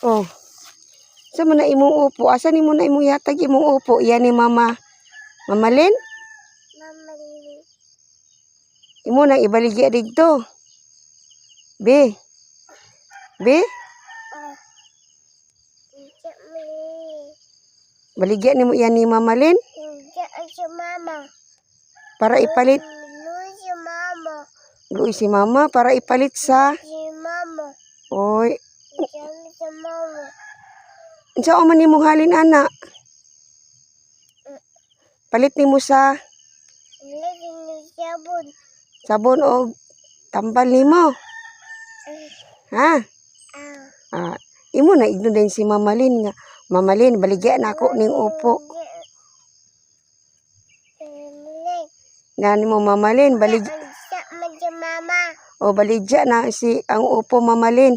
Oh. Sa man na imong upo? Asa ni mo na imong yatag imong upo? Yan ni Mama. Mama Lynn? Mama Lynn. Imo nang ibaligya dito. Be. Be? Baligya nimo yan ni Mama Lynn? Si Mama. Para ipalit. Si Mama. Luoy si Mama para ipalit sa. Si Mama. Oy. Si Mama. Unsa man nimong halin ana? Palit nimo sa Sabon. sabon o tambal nimo. Ha? Imo na igno din si Mama Lynn nga. Mama Lynn, baligya na ako ning upo. Ngani mo Mama Lynn, baligya. Mama. O baligya na si ang upo Mama Lynn.